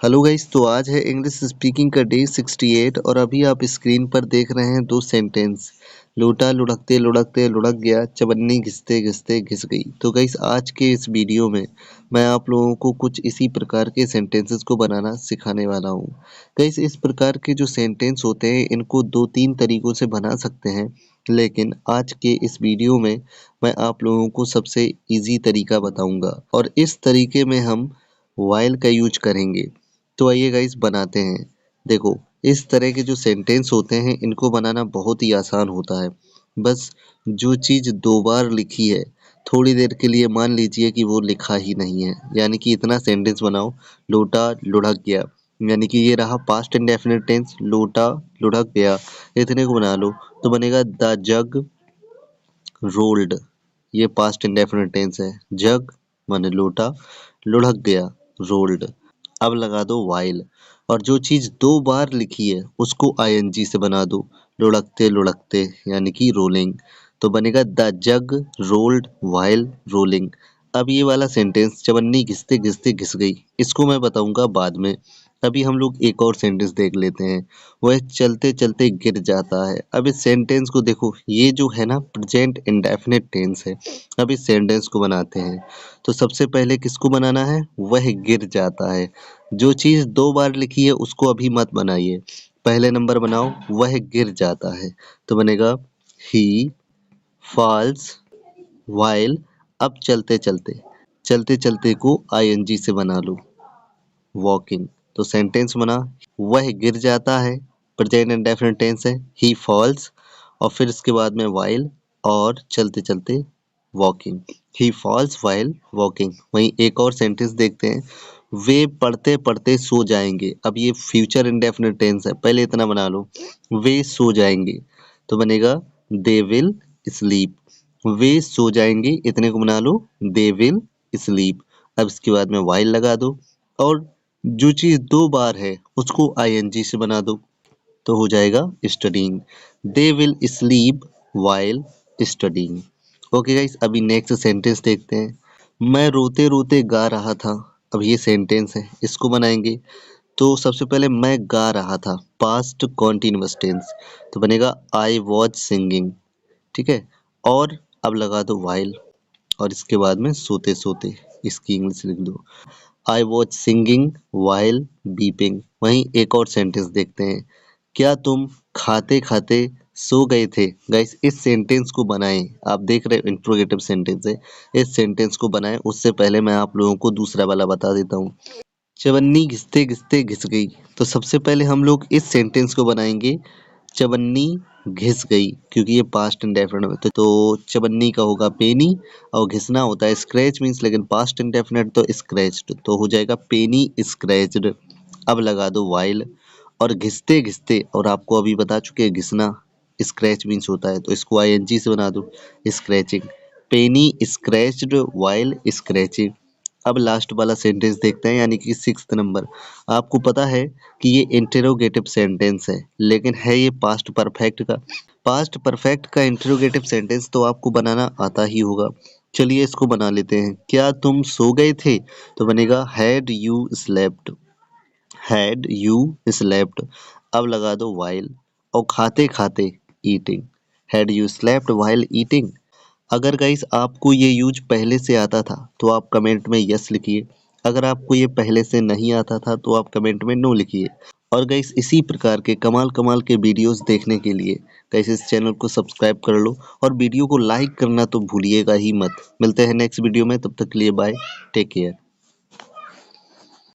Hello guys, तो आज है इंग्लिश स्पीकिंग का डे 68 और अभी आप स्क्रीन पर देख रहे हैं दो सेंटेंस। लोटा लुढ़कते लुढ़कते लुढ़क गया, चवन्नी घिसते घिसते घिस गई। तो गाइस आज के इस वीडियो में मैं आप लोगों को कुछ इसी प्रकार के सेंटेंसेस को बनाना सिखाने वाला हूँ। गाइस इस प्रकार के जो सेंटेंस होते हैं इनको 2-3 तरीकों से बना सकते हैं, लेकिन आज के इस वीडियो में मैं आप लोगों को सबसे ईजी तरीका बताऊंगा और इस तरीके में हम व्हाइल का यूज करेंगे। तो आइए गाइस बनाते हैं। देखो, इस तरह के जो सेंटेंस होते हैं इनको बनाना बहुत ही आसान होता है। बस जो चीज़ 2 बार लिखी है, थोड़ी देर के लिए मान लीजिए कि वो लिखा ही नहीं है। यानी कि इतना सेंटेंस बनाओ, लोटा लुढ़क गया। यानी कि ये रहा पास्ट इंडेफिनिट टेंस, लोटा लुढ़क गया। इतने को बना लो तो बनेगा द जग रोल्ड। ये पास्ट इंडेफिनिट टेंस है। जग माने लोटा, लुढ़क गया रोल्ड। अब लगा दो वाइल और जो चीज 2 बार लिखी है उसको आईएनजी से बना दो, लुढ़कते लुढ़कते यानी कि रोलिंग। तो बनेगा the jug rolled while rolling. अब ये वाला सेंटेंस चवन्नी घिसते घिसते घिस गई, इसको मैं बताऊंगा बाद में। अभी हम लोग एक और सेंटेंस देख लेते हैं। वह चलते चलते गिर जाता है। अब इस सेंटेंस को देखो, ये जो है ना प्रेजेंट इंडेफिनिट टेंस है। अब इस सेंटेंस को बनाते हैं तो सबसे पहले किसको बनाना है? वह गिर जाता है। जो चीज़ 2 बार लिखी है उसको अभी मत बनाइए, पहले नंबर बनाओ वह गिर जाता है। तो बनेगा ही फॉल्स व्हाइल। अब चलते चलते, चलते चलते को आईएनजी से बना लो, वॉकिंग। तो सेंटेंस बना, वह गिर जाता है, प्रेजेंट इंडेफिनिट टेंस है, ही फॉल्स और फिर इसके बाद में व्हाइल और चलते चलते वॉकिंग। ही फॉल्स व्हाइल वॉकिंग। वहीं एक और सेंटेंस देखते हैं, वे पढ़ते पढ़ते सो जाएंगे। अब ये फ्यूचर इंडेफिनिट टेंस है, पहले इतना बना लो, वे सो जाएंगे। तो बनेगा दे विल स्लीप। वे सो जाएंगे, इतने को बना लो, दे विल स्लीप। अब इसके बाद में व्हाइल लगा दो और जो चीज़ 2 बार है उसको आईएनजी से बना दो तो हो जाएगा studying. They will sleep while studying. Okay guys, अभी नेक्स्ट सेंटेंस देखते हैं। मैं रोते रोते गा रहा था। अब ये सेंटेंस है, इसको बनाएंगे। तो सबसे पहले मैं गा रहा था, पास्ट कॉन्टिन्यूअस टेंस। तो बनेगा आई वॉज सिंगिंग। ठीक है, और अब लगा दो व्हाइल और इसके बाद में सोते सोते, इसकी इंग्लिश लिख दो, I was singing while beeping. वहीं एक और सेंटेंस देखते हैं, क्या तुम खाते खाते सो गए थे? गाइस इस सेंटेंस को बनाएं। आप देख रहे हो इंट्रोगेटिव सेंटेंस है, इस सेंटेंस को बनाएं। उससे पहले मैं आप लोगों को दूसरा वाला बता देता हूँ। चवन्नी घिसते घिसते घिस गई। तो सबसे पहले हम लोग इस सेंटेंस को बनाएंगे, चवन्नी घिस गई, क्योंकि ये पास्ट इंडेफिनिट है। तो चवन्नी का होगा पेनी और घिसना होता है स्क्रैच मीन्स, लेकिन पास्ट इंडेफिनिट तो स्क्रैच्ड, तो हो जाएगा पेनी स्क्रैच्ड। अब लगा दो वाइल और घिसते घिसते, और आपको अभी बता चुके हैं घिसना स्क्रैच मीन्स होता है, तो इसको आईएनजी से बना दो, स्क्रैचिंग। पेनी स्क्रैच्ड वाइल स्क्रैचिंग। अब लास्ट वाला सेंटेंस देखते हैं, यानी कि 6th नंबर। आपको पता है कि ये इंटेरोगेटिव सेंटेंस है, लेकिन है ये पास्ट परफेक्ट का। पास्ट परफेक्ट का इंटेरोगेटिव सेंटेंस तो आपको बनाना आता ही होगा। चलिए इसको बना लेते हैं। क्या तुम सो गए थे? तो बनेगा had you slept. Had you slept. अब लगा दो वाइल और खाते खाते eating. Had you slept while eating. अगर गाइस आपको ये यूज पहले से आता था तो आप कमेंट में यस लिखिए। अगर आपको ये पहले से नहीं आता था तो आप कमेंट में नो लिखिए। और गाइस इसी प्रकार के कमाल कमाल के वीडियोस देखने के लिए गाइस इस चैनल को सब्सक्राइब कर लो और वीडियो को लाइक करना तो भूलिएगा ही मत। मिलते हैं नेक्स्ट वीडियो में, तब तक के लिए बाय, टेक केयर।